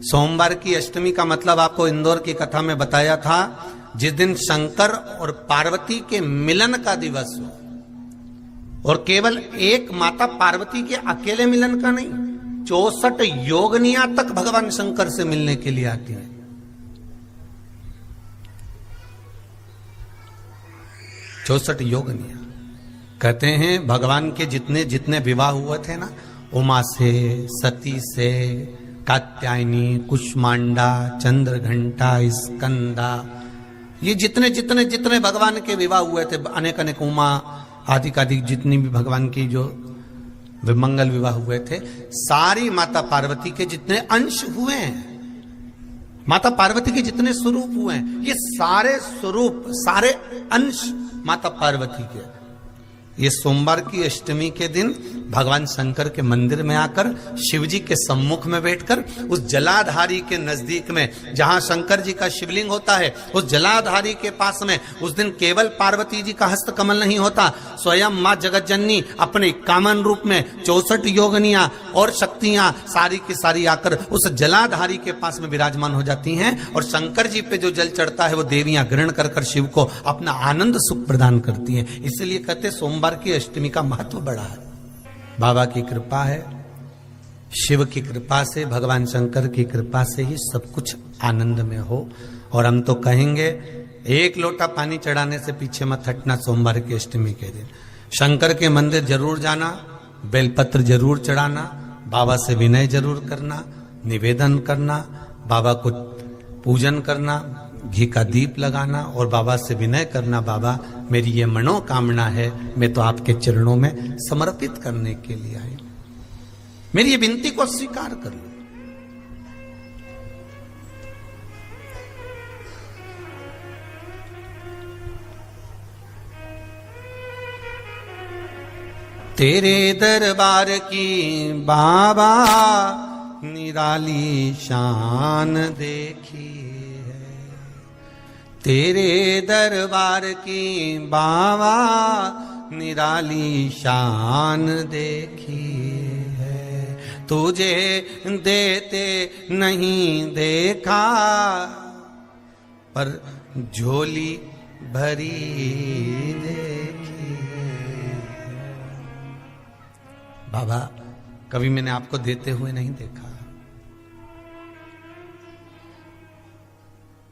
सोमवार की अष्टमी का मतलब आपको इंदौर की कथा में बताया था, जिस दिन शंकर और पार्वती के मिलन का दिवस हो, और केवल एक माता पार्वती के अकेले मिलन का नहीं, 64 योगनियां तक भगवान शंकर से मिलने के लिए आती हैं। 64 योगनियां। कहते हैं भगवान के जितने जितने विवाह हुए थे ना, उमा से, सती से, कात्यायनी, कुष्मांडा, चंद्रघंटा, स्कंदा, ये जितने जितने जितने भगवान के विवाह हुए थे, अनेक अनेक उमा आदि आदि जितनी भी भगवान की जो विमंगल विवाह हुए थे, सारी माता पार्वती के जितने अंश हुए हैं, माता पार्वती के जितने स्वरूप हुए हैं, ये सारे स्वरूप, सारे अंश माता पार्वती के। ये सोमवार की अष्टमी के दिन भगवान शंकर के मंदिर में आकर शिव जी के सम्मुख में बैठकर उस जलाधारी के नजदीक में, जहां शंकर जी का शिवलिंग होता है, उस जलाधारी के पास में उस दिन केवल पार्वती जी का हस्त कमल नहीं होता, स्वयं मां जगत जननी अपने कामन रूप में 64 योगनियां और शक्तियां सारी की सारी आकर उस जलाधारी के पास में विराजमान हो जाती हैं, और शंकर जी पे जो जल चढ़ता है वो देवियां ग्रहण कर कर शिव को अपना आनंद सुख प्रदान करती हैं। इसलिए कहते सोमवार की अष्टमी का महत्व बड़ा है। बाबा की कृपा है, शिव की कृपा से, भगवान शंकर की कृपा से ही सब कुछ आनंद में हो। और हम तो कहेंगे एक लोटा पानी चढ़ाने से पीछे मत हटना। सोमवार की अष्टमी के दिन शंकर के मंदिर जरूर जाना, बेलपत्र जरूर चढ़ाना, बाबा से विनय जरूर करना, निवेदन करना, बाबा को पूजन करना, घी का दीप लगाना और बाबा से विनय करना, बाबा मेरी ये मनोकामना है, मैं तो आपके चरणों में समर्पित करने के लिए आई, मेरी ये विनती को स्वीकार कर लो। तेरे दरबार की बाबा निराली शान देखी, तेरे दरबार की बाबा निराली शान देखी है, तुझे देते नहीं देखा पर झोली भरी देखी। बाबा कभी मैंने आपको देते हुए नहीं देखा,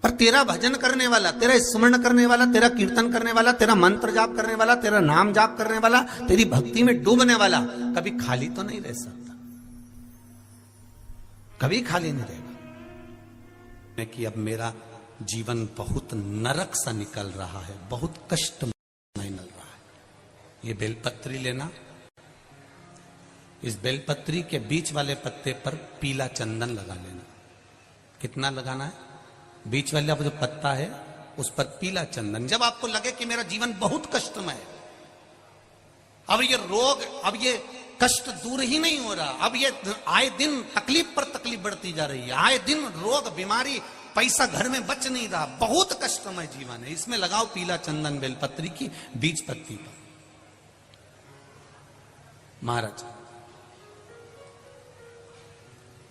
पर तेरा भजन करने वाला, तेरा स्मरण करने वाला, तेरा कीर्तन करने वाला, तेरा मंत्र जाप करने वाला, तेरा नाम जाप करने वाला, तेरी भक्ति में डूबने वाला कभी खाली तो नहीं रह सकता, कभी खाली नहीं रहेगा। कि अब मेरा जीवन बहुत नरक सा निकल रहा है, बहुत कष्ट निकल रहा है। ये बेलपत्री लेना, इस बेलपत्री के बीच वाले पत्ते पर पीला चंदन लगा लेना। कितना लगाना है? बीच वाला जो पत्ता है उस पर पीला चंदन। जब आपको लगे कि मेरा जीवन बहुत कष्टमय है, अब ये रोग, अब ये कष्ट दूर ही नहीं हो रहा, अब ये आए दिन तकलीफ पर तकलीफ बढ़ती जा रही है, आए दिन रोग बीमारी, पैसा घर में बच नहीं रहा, बहुत कष्टमय जीवन है, इसमें लगाओ पीला चंदन बेलपत्री की बीज पत्ती पर। महाराज,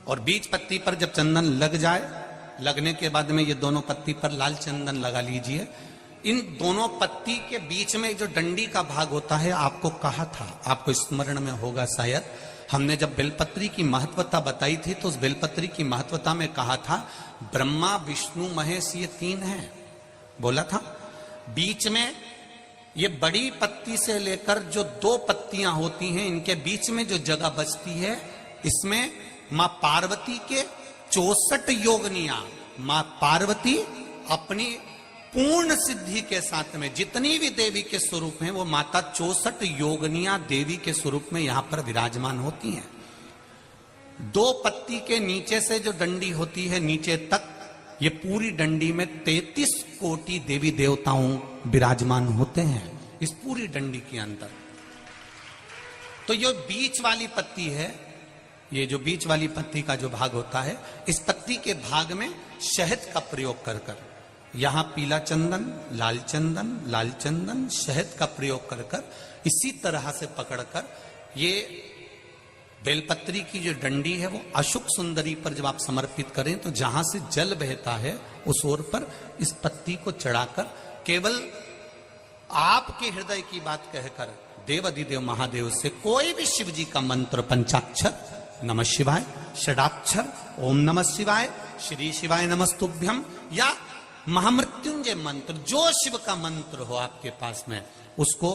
और बीज पत्ती पर जब चंदन लग जाए, लगने के बाद में ये दोनों पत्ती पर लाल चंदन लगा लीजिए। इन दोनों पत्ती के बीच में जो डंडी का भाग होता है, आपको कहा था, आपको स्मरण में होगा शायद, हमने जब बेलपत्री की महत्वता बताई थी तो उस बेलपत्री की महत्वता में कहा था ब्रह्मा विष्णु महेश ये तीन हैं, बोला था। बीच में ये बड़ी पत्ती से लेकर जो दो पत्तियां होती हैं, इनके बीच में जो जगह बचती है, इसमें मां पार्वती के 64 योगनियां, मां पार्वती अपनी पूर्ण सिद्धि के साथ में जितनी भी देवी के स्वरूप हैं, वो माता 64 योगनियां देवी के स्वरूप में यहां पर विराजमान होती हैं। दो पत्ती के नीचे से जो डंडी होती है नीचे तक, ये पूरी डंडी में 33 कोटि देवी देवताओं विराजमान होते हैं इस पूरी डंडी के अंदर। तो ये बीच वाली पत्ती है, ये जो बीच वाली पत्ती का जो भाग होता है, इस पत्ती के भाग में शहद का प्रयोग कर कर, यहां पीला चंदन, लाल चंदन, लाल चंदन, शहद का प्रयोग कर कर, इसी तरह से पकड़कर ये बेलपत्री की जो डंडी है वो अशुक सुंदरी पर जब आप समर्पित करें तो जहां से जल बहता है उस ओर पर इस पत्ती को चढ़ाकर केवल आपके हृदय की बात कहकर देवाधिदेव महादेव से कोई भी शिव जी का मंत्र, पंचाक्षर नमः शिवाय, षडाक्षर ओम नमः शिवाय, श्री शिवाय नमस्तुभ्यम या महामृत्युंजय मंत्र, जो शिव का मंत्र हो आपके पास में, उसको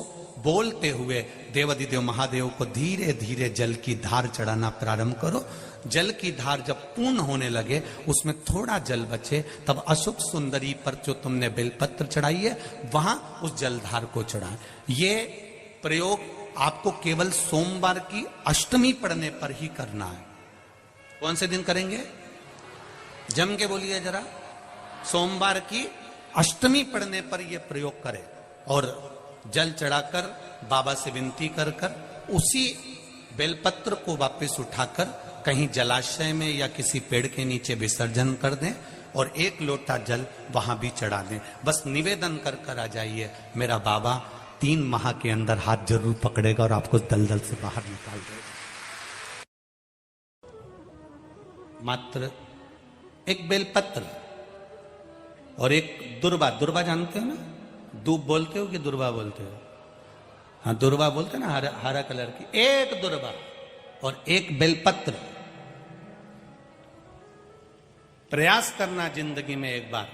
बोलते हुए देवाधिदेव महादेव को धीरे धीरे जल की धार चढ़ाना प्रारंभ करो। जल की धार जब पूर्ण होने लगे, उसमें थोड़ा जल बचे, तब अशुक सुंदरी पर जो तुमने बेलपत्र चढ़ाई है वहां उस जलधार को चढ़ाए। ये प्रयोग आपको केवल सोमवार की अष्टमी पढ़ने पर ही करना है। कौन से दिन करेंगे? जम के बोलिए जरा। सोमवार की अष्टमी पढ़ने पर यह प्रयोग करें और जल चढ़ाकर बाबा से विनती कर उसी बेलपत्र को वापस उठाकर कहीं जलाशय में या किसी पेड़ के नीचे विसर्जन कर दें और 1 लोटा जल वहां भी चढ़ा दें। बस निवेदन कर आ जाइए, मेरा बाबा 3 माह के अंदर हाथ जरूर पकड़ेगा और आपको दलदल से बाहर निकाल देगा। मात्र एक बेलपत्र और एक दुर्वा। दुर्वा जानते हो ना? दूब बोलते हो कि दुर्वा बोलते हो? हाँ, दुर्वा बोलते ना, हरा कलर की। एक दुर्वा और एक बेलपत्र। प्रयास करना जिंदगी में एक बार,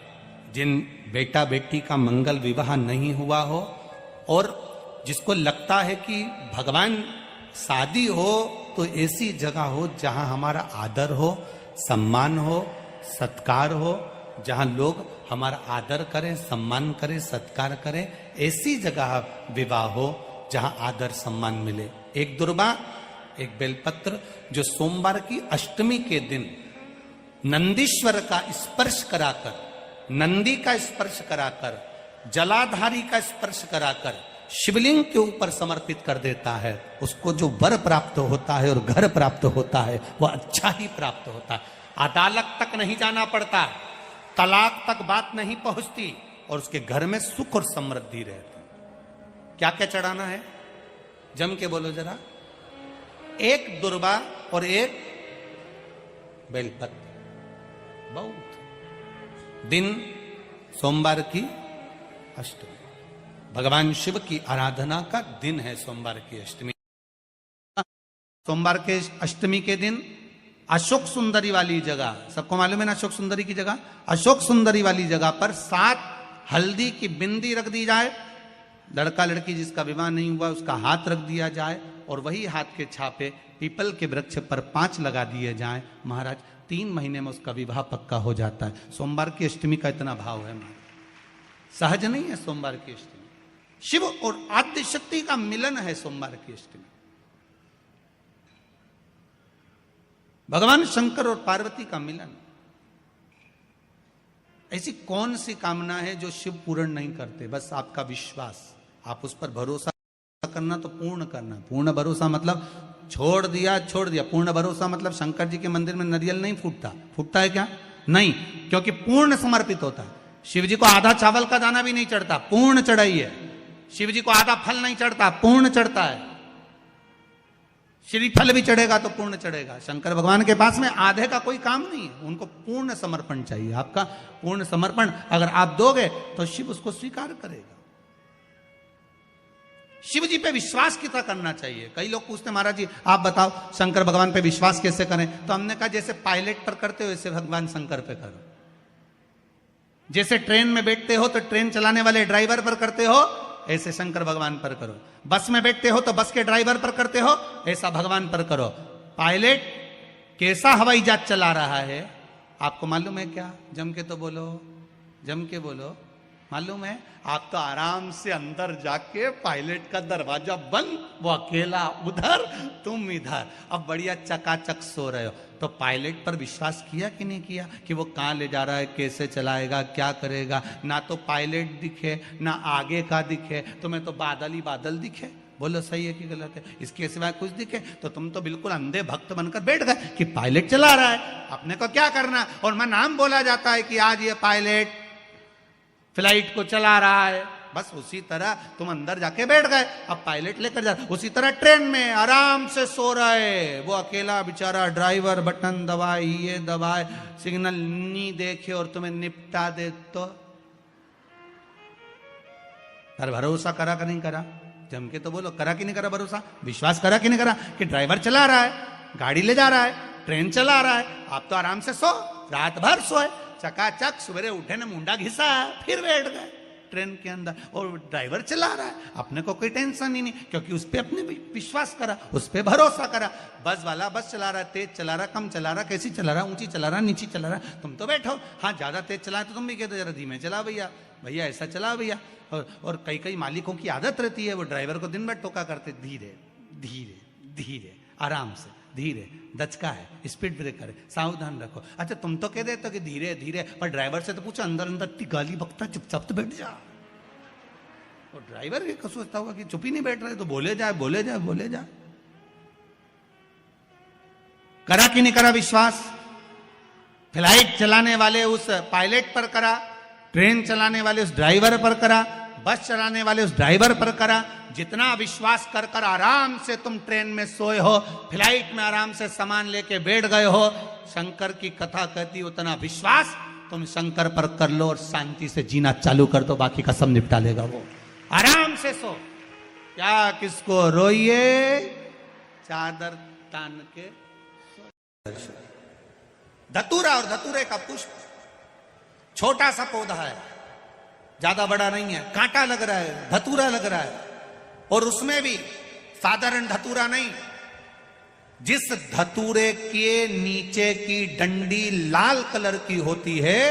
जिन बेटा बेटी का मंगल विवाह नहीं हुआ हो और जिसको लगता है कि भगवान शादी हो तो ऐसी जगह हो जहां हमारा आदर हो, सम्मान हो, सत्कार हो, जहां लोग हमारा आदर करें, सम्मान करें, सत्कार करें, ऐसी जगह विवाह हो जहां आदर सम्मान मिले। एक दुर्वा, एक बेलपत्र, जो सोमवार की अष्टमी के दिन नंदीश्वर का स्पर्श कराकर, नंदी का स्पर्श कराकर, जलाधारी का स्पर्श कराकर शिवलिंग के ऊपर समर्पित कर देता है, उसको जो वर प्राप्त होता है और घर प्राप्त होता है वह अच्छा ही प्राप्त होता है। अदालत तक नहीं जाना पड़ता, तलाक तक बात नहीं पहुंचती और उसके घर में सुख और समृद्धि रहती। क्या क्या चढ़ाना है? जम के बोलो जरा। एक दुर्वा और एक बेलपत्र। बहुत दिन सोमवार की अष्टमी, भगवान शिव की आराधना का दिन है सोमवार की अष्टमी। सोमवार के अष्टमी के दिन अशोक सुंदरी वाली जगह, सबको मालूम है ना अशोक सुंदरी की जगह? अशोक सुंदरी वाली जगह पर 7 हल्दी की बिंदी रख दी जाए। लड़का लड़की जिसका विवाह नहीं हुआ उसका हाथ रख दिया जाए और वही हाथ के छापे पीपल के वृक्ष पर 5 लगा दिए जाए। महाराज 3 महीने में उसका विवाह पक्का हो जाता है। सोमवार की अष्टमी का इतना भाव है महाराज, सहज नहीं है सोमवार की अष्टमी। शिव और आद्य शक्ति का मिलन है सोमवार की अष्टमी। भगवान शंकर और पार्वती का मिलन। ऐसी कौन सी कामना है जो शिव पूर्ण नहीं करते? बस आपका विश्वास, आप उस पर भरोसा करना तो पूर्ण करना। पूर्ण भरोसा मतलब छोड़ दिया। पूर्ण भरोसा मतलब शंकर जी के मंदिर में नारियल नहीं फूटता है क्या? नहीं, क्योंकि पूर्ण समर्पित होता है। शिव जी को आधा चावल का दाना भी नहीं चढ़ता, पूर्ण चढ़ाई है। शिव जी को आधा फल नहीं चढ़ता, पूर्ण चढ़ता है। श्रीफल भी चढ़ेगा तो पूर्ण चढ़ेगा। शंकर भगवान के पास में आधे का कोई काम नहीं है, उनको पूर्ण समर्पण चाहिए। आपका पूर्ण समर्पण अगर आप दोगे तो शिव उसको स्वीकार करेगा। शिव जी पे विश्वास कितना करना चाहिए? कई लोग पूछते महाराज जी आप बताओ शंकर भगवान पे विश्वास कैसे करें? तो हमने कहा जैसे पायलट पर करते हो वैसे भगवान शंकर पे करो। जैसे ट्रेन में बैठते हो तो ट्रेन चलाने वाले ड्राइवर पर करते हो, ऐसे शंकर भगवान पर करो। बस में बैठते हो तो बस के ड्राइवर पर करते हो, ऐसा भगवान पर करो। पायलट कैसा हवाई जहाज चला रहा है आपको मालूम है क्या? जम के तो बोलो, जम के बोलो। मालूम है? आप तो आराम से अंदर जाके पायलट का दरवाजा बंद, वो अकेला उधर, तुम इधर, अब बढ़िया चकाचक सो रहे हो। तो पायलट पर विश्वास किया कि नहीं किया कि वो कहाँ ले जा रहा है, कैसे चलाएगा, क्या करेगा? ना तो पायलट दिखे ना आगे का दिखे, तुम्हें तो बादल ही बादल दिखे। बोलो सही है कि गलत है? इसके सिवाय कुछ दिखे तो तुम तो बिल्कुल अंधे भक्त बनकर बैठ गए कि पायलट चला रहा है, अपने को क्या करना। और मैं नाम बोला जाता है कि आज ये पायलट फ्लाइट को चला रहा है, बस उसी तरह तुम अंदर जाके बैठ गए, अब पायलट लेकर जा, उसी तरह ट्रेन में आराम से सो रहे, वो अकेला बेचारा ड्राइवर बटन दबाए, ये दबाए, सिग्नल नहीं देखे और तुम्हें निपटा दे तो पर भरोसा करा कि नहीं करा? जम के तो बोलो, करा कि नहीं करा भरोसा? विश्वास करा कि नहीं करा कि ड्राइवर चला रहा है, गाड़ी ले जा रहा है, ट्रेन चला रहा है, आप तो आराम से सो, रात भर सोए, चकाचक सवेरे उठे ने मुंडा घिसा, फिर बैठ गए ट्रेन के अंदर और ड्राइवर चला रहा है, अपने को कोई टेंशन ही नहीं, क्योंकि उस पर अपने विश्वास करा, उस पर भरोसा करा। बस वाला बस चला रहा है, तेज चला रहा, कम चला रहा, कैसी चला रहा, ऊंची चला रहा, नीची चला रहा, तुम तो बैठो। हाँ ज्यादा तेज चला तो तुम भी कहते जरा धीमे चला भैया, भैया ऐसा चला भैया। और कई कई मालिकों की आदत रहती है, वो ड्राइवर को दिन भर टोका करते, धीरे धीरे धीरे, आराम से, धीरे, दचका है, स्पीड ब्रेकर है, सावधान रखो। अच्छा तुम तो कह देते हो कि धीरे धीरे, पर ड्राइवर से तो पूछो, अंदर अंदर इतनी गाली बकता, चुपचाप तो बैठ जा। और ड्राइवर भी सोचता होगा कि चुप ही नहीं बैठ रहे, तो बोले जाए बोले जाए बोले जाए। करा कि नहीं करा विश्वास? फ्लाइट चलाने वाले उस पायलट पर करा, ट्रेन चलाने वाले उस ड्राइवर पर करा, बस चलाने वाले उस ड्राइवर पर करा। जितना विश्वास कर कर आराम से तुम ट्रेन में सोए हो, फ्लाइट में आराम से सामान लेके बैठ गए हो, शंकर की कथा कहती उतना विश्वास तुम शंकर पर कर लो और शांति से जीना चालू कर दो, बाकी का सब निपटा लेगा वो। आराम से सो, क्या किसको रोइए, चादर तान के। धतूरा और धतूरे का पुष्प छोटा सा पौधा है, ज्यादा बड़ा नहीं है, कांटा लग रहा है, धतूरा लग रहा है, और उसमें भी साधारण धतूरा नहीं, जिस धतूरे के नीचे की डंडी लाल कलर की होती है,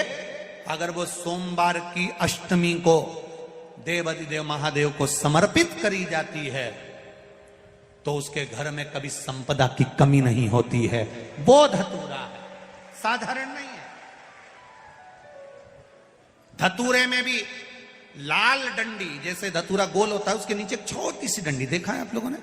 अगर वो सोमवार की अष्टमी को देवाधिदेव महादेव को समर्पित करी जाती है तो उसके घर में कभी संपदा की कमी नहीं होती है। वो धतूरा है, साधारण नहीं है। धतूरे में भी लाल डंडी, जैसे धतूरा गोल होता है उसके नीचे एक छोटी सी डंडी, देखा है आप लोगों ने?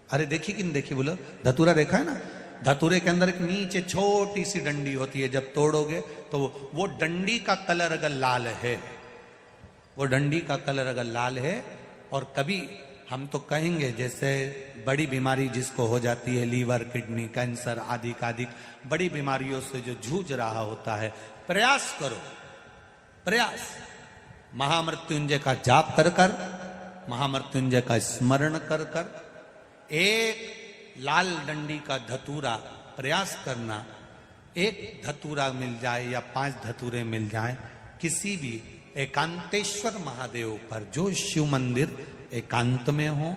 अरे देखी कि नहीं देखी बोलो? धतूरा देखा है ना? धतूरे के अंदर एक नीचे छोटी सी डंडी होती है, जब तोड़ोगे तो वो डंडी का कलर अगर लाल है, वो डंडी का कलर अगर लाल है, और कभी हम तो कहेंगे जैसे बड़ी बीमारी जिसको हो जाती है, लीवर, किडनी, कैंसर आदि आदि बड़ी बीमारियों से जो जूझ रहा होता है, प्रयास करो, प्रयास, महामृत्युंजय का जाप कर कर, महामृत्युंजय का स्मरण कर कर, एक लाल डंडी का धतूरा प्रयास करना, एक धतूरा मिल जाए या 5 धतूरे मिल जाए किसी भी एकांतेश्वर महादेव पर, जो शिव मंदिर एकांत में हो,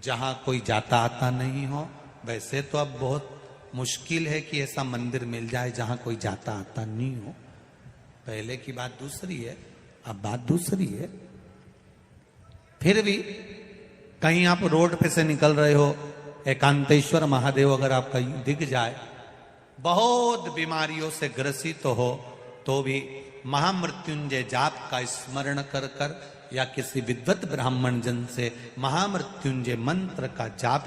जहां कोई जाता आता नहीं हो। वैसे तो अब बहुत मुश्किल है कि ऐसा मंदिर मिल जाए जहां कोई जाता आता नहीं हो, पहले की बात दूसरी है, अब बात दूसरी है। फिर भी कहीं आप रोड पे से निकल रहे हो, एकांतेश्वर महादेव अगर आपका दिख जाए, बहुत बीमारियों से ग्रसित हो, तो भी महामृत्युंजय जाप का स्मरण कर कर या किसी विद्वत ब्राह्मण जन से महामृत्युंजय मंत्र का जाप